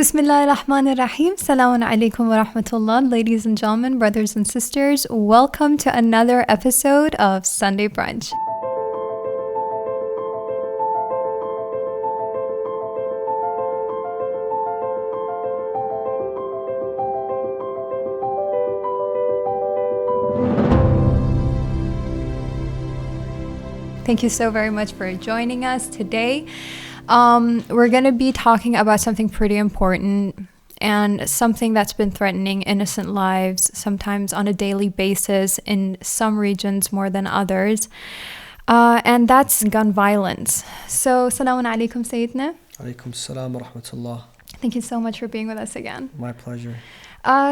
Bismillahirrahmanirrahim. Assalamu alaikum wa rahmatullah. Ladies and gentlemen, brothers and sisters, welcome to another episode of Sunday Brunch. Thank you so very much for joining us today. We're going to be talking about something pretty important and something that's been threatening innocent lives, sometimes on a daily basis in some regions more than others. And that's gun violence. So, Assalamu alaikum, Sayyidina. Alaikum salam wa rahmatullah. Thank you so much for being with us again. My pleasure.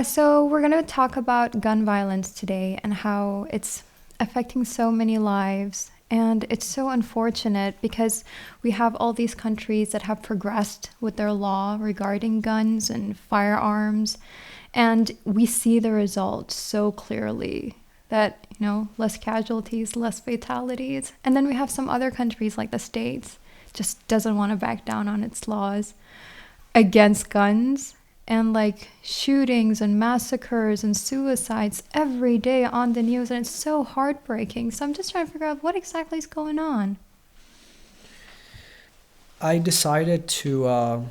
So we're going to talk about gun violence today and how it's affecting so many lives. And it's so unfortunate because we have all these countries that have progressed with their law regarding guns and firearms. And we see the results so clearly that, less casualties, less fatalities. And then we have some other countries like the States just doesn't want to back down on its laws against guns. And like shootings and massacres and suicides every day on the news, and it's so heartbreaking. So I'm just trying to figure out what exactly is going on. I decided to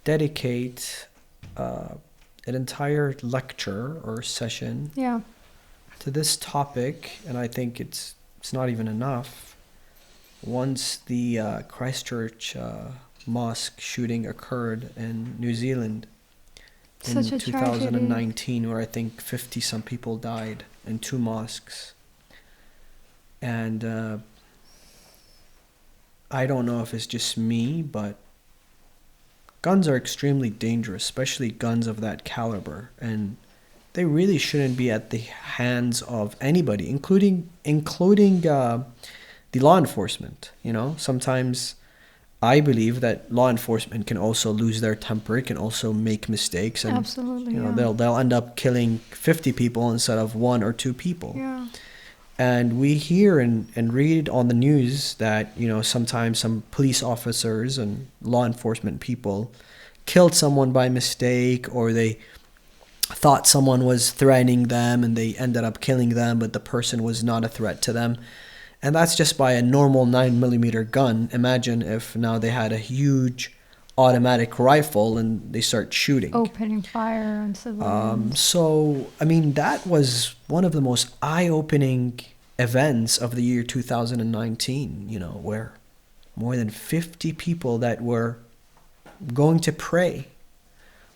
dedicate an entire lecture or session to this topic, and I think it's not even enough. Once the ChristChurch mosque shooting occurred in New Zealand in 2019, where I think 50 some people died in 2 mosques. And I don't know if it's just me, but guns are extremely dangerous, especially guns of that caliber, and they really shouldn't be at the hands of anybody, including the law enforcement. Sometimes I believe that law enforcement can also lose their temper, can also make mistakes, and absolutely, they'll end up killing 50 people instead of 1 or 2 people. Yeah. And we hear and read on the news that sometimes some police officers and law enforcement people killed someone by mistake, or they thought someone was threatening them and they ended up killing them, but the person was not a threat to them. And that's just by a normal 9mm gun. Imagine if now they had a huge automatic rifle and they start shooting. Opening fire on civilians. So, that was one of the most eye-opening events of the year 2019, where more than 50 people that were going to pray,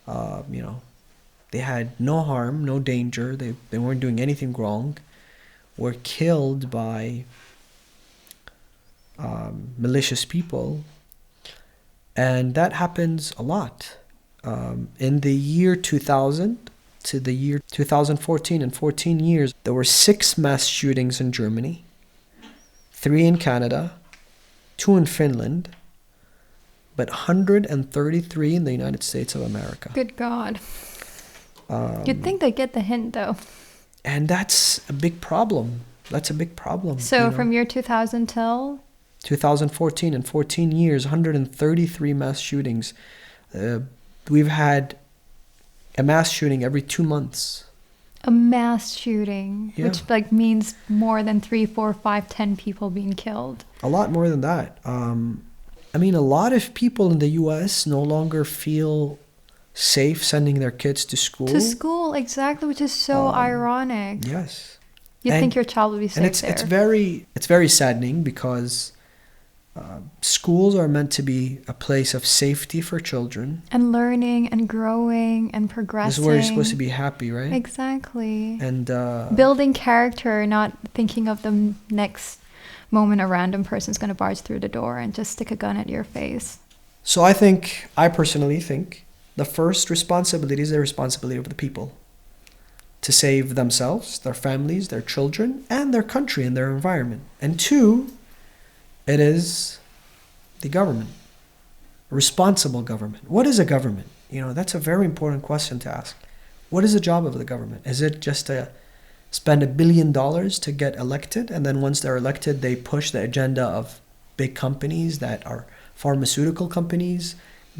they had no harm, no danger, they weren't doing anything wrong, were killed by malicious people. And that happens a lot. In the year 2000 to the year 2014, in 14 years, there were 6 mass shootings in Germany, 3 in Canada, 2 in Finland, but 133 in the United States of America. Good God. You'd think they'd get the hint, though. And that's a big problem. That's a big problem. So from year 2000 till 2014, in 14 years, 133 mass shootings. We've had a mass shooting every 2 months. A mass shooting, which means more than 3, 4, 5, 10 people being killed. A lot more than that. A lot of people in the U.S. no longer feel safe sending their kids to school. To school, exactly, which is so ironic. Yes. You'd think your child would be safe there. It's very saddening because schools are meant to be a place of safety for children. And learning and growing and progressing. This is where you're supposed to be happy, right? Exactly. And building character, not thinking of the next moment a random person's going to barge through the door and just stick a gun at your face. So I personally think the first responsibility is the responsibility of the people to save themselves, their families, their children, and their country and their environment. And 2, it is the government, responsible government. What is a government? That's a very important question to ask. What is the job of the government? Is it just to spend $1 billion to get elected, and then once they're elected, they push the agenda of big companies that are pharmaceutical companies,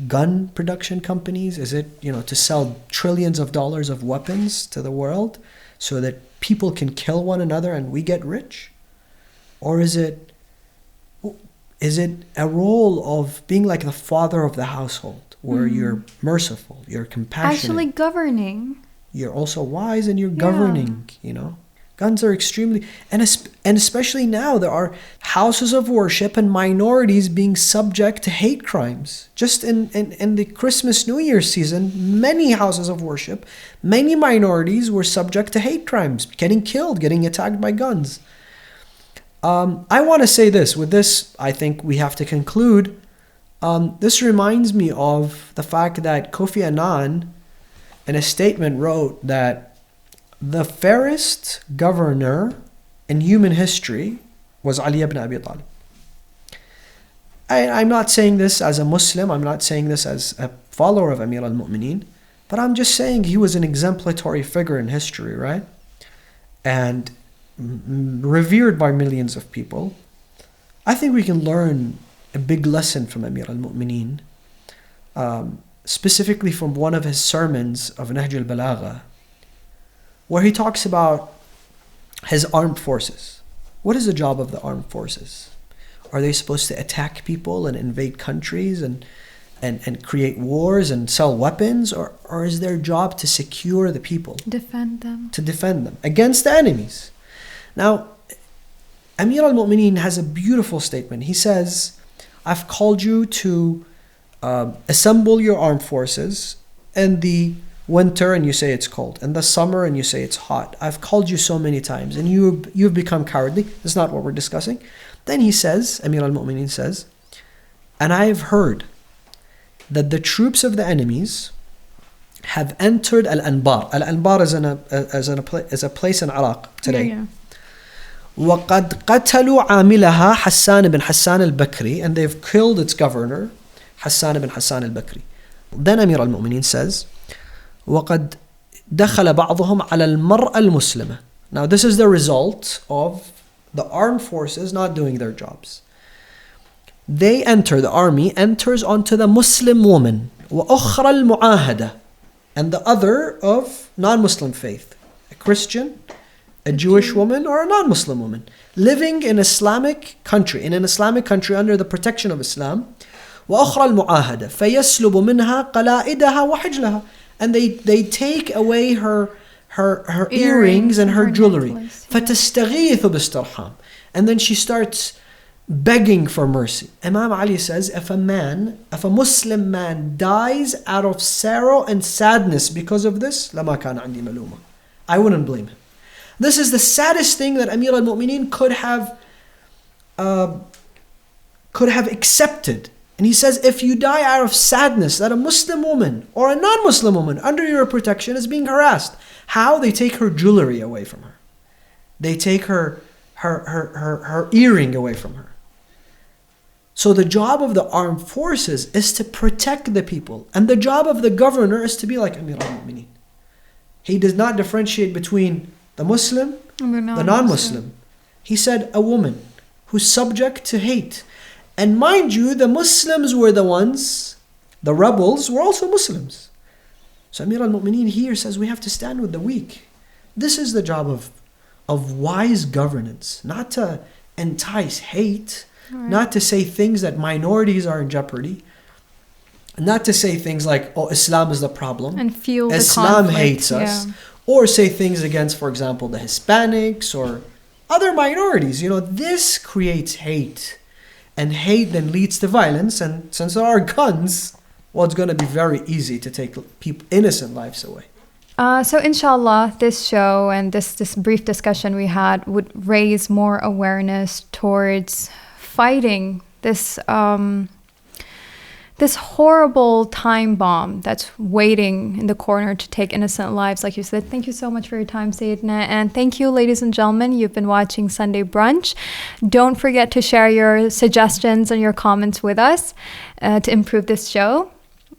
gun production companies? Is it, to sell trillions of dollars of weapons to the world so that people can kill one another and we get rich? Or is it a role of being like the father of the household, where you're merciful, you're compassionate, Actually governing. you're also wise, and you're governing, Guns are extremely, and especially now, there are houses of worship and minorities being subject to hate crimes. Just in the Christmas New Year season, many houses of worship, many minorities were subject to hate crimes, getting killed, getting attacked by guns. I want to say this. With this, I think we have to conclude. This reminds me of the fact that Kofi Annan, in a statement, wrote that the fairest governor in human history was Ali ibn Abi Talib. I'm not saying this as a Muslim, I'm not saying this as a follower of Amir al-Mu'mineen, but I'm just saying he was an exemplary figure in history, right? And revered by millions of people. I think we can learn a big lesson from Amir al-Mu'mineen, specifically from one of his sermons of Nahj al-Balagha, where he talks about his armed forces. What is the job of the armed forces? Are they supposed to attack people and invade countries and create wars and sell weapons? Or is their job to secure the people? Defend them. To defend them against the enemies. Now, Amir al-Mu'mineen has a beautiful statement. He says, I've called you to assemble your armed forces in the winter and you say it's cold, in the summer and you say it's hot. I've called you so many times and you've become cowardly. That's not what we're discussing. Then he says, Amir al-Mu'mineen says, and I have heard that the troops of the enemies have entered Al-Anbar. Al-Anbar is a place in Iraq today. Yeah. وَقَدْ قَتَلُوا عَامِلَهَا حَسَّانِ بن حَسَّان البكري, and they've killed its governor, Hassan bin Hassan al-Bakri. Then Amir al-Mu'mineen says, وَقَدْ دَخَلَ بَعْضُهُمْ عَلَى الْمَرْأَ الْمُسْلِمَةِ. Now this is the result of the armed forces not doing their jobs. The army enters onto the Muslim woman, وَأُخْرَى الْمُعَاهَدَةِ, and the other of non-Muslim faith, a Christian, a Jewish woman, or a non-Muslim woman, living in an Islamic country under the protection of Islam. وَأُخْرَى الْمُعَاهَدَةِ فَيَسْلُبُ مِنْهَا قَلَائِدَهَا وَحِجْلَهَا, and they take away her earrings and her jewelry. فَتَسْتَغِيثُ بِاسْتَرْحَامٍ, and then she starts begging for mercy. Imam Ali says, if a Muslim man dies out of sorrow and sadness because of this, لَمَا كَانَ عَنْدِي مَلُومًا, I wouldn't blame him. This is the saddest thing that Amir al-Mu'mineen could have accepted. And he says, if you die out of sadness that a Muslim woman or a non-Muslim woman under your protection is being harassed, how? They take her jewelry away from her. They take her earring away from her. So the job of the armed forces is to protect the people. And the job of the governor is to be like Amir al-Mu'mineen. He does not differentiate between the Muslim, the non-Muslim. He said a woman who's subject to hate. And mind you, the Muslims were the ones, the rebels were also Muslims. So Amir al-Mu'mineen here says we have to stand with the weak. This is the job of wise governance, not to entice hate, not to say things that minorities are in jeopardy, not to say things like, oh, Islam is the problem, and fuel Islam the conflict, hates us, or say things against, for example, the Hispanics or other minorities. This creates hate. And hate then leads to violence, and since there are guns, well, it's going to be very easy to take innocent lives away. So inshallah, this show and this brief discussion we had would raise more awareness towards fighting this this horrible time bomb that's waiting in the corner to take innocent lives, like you said. Thank you so much for your time, Sayyidina. And thank you, ladies and gentlemen. You've been watching Sunday Brunch. Don't forget to share your suggestions and your comments with us to improve this show.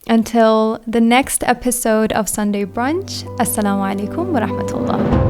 Until the next episode of Sunday Brunch, Assalamu alaikum wa rahmatullah.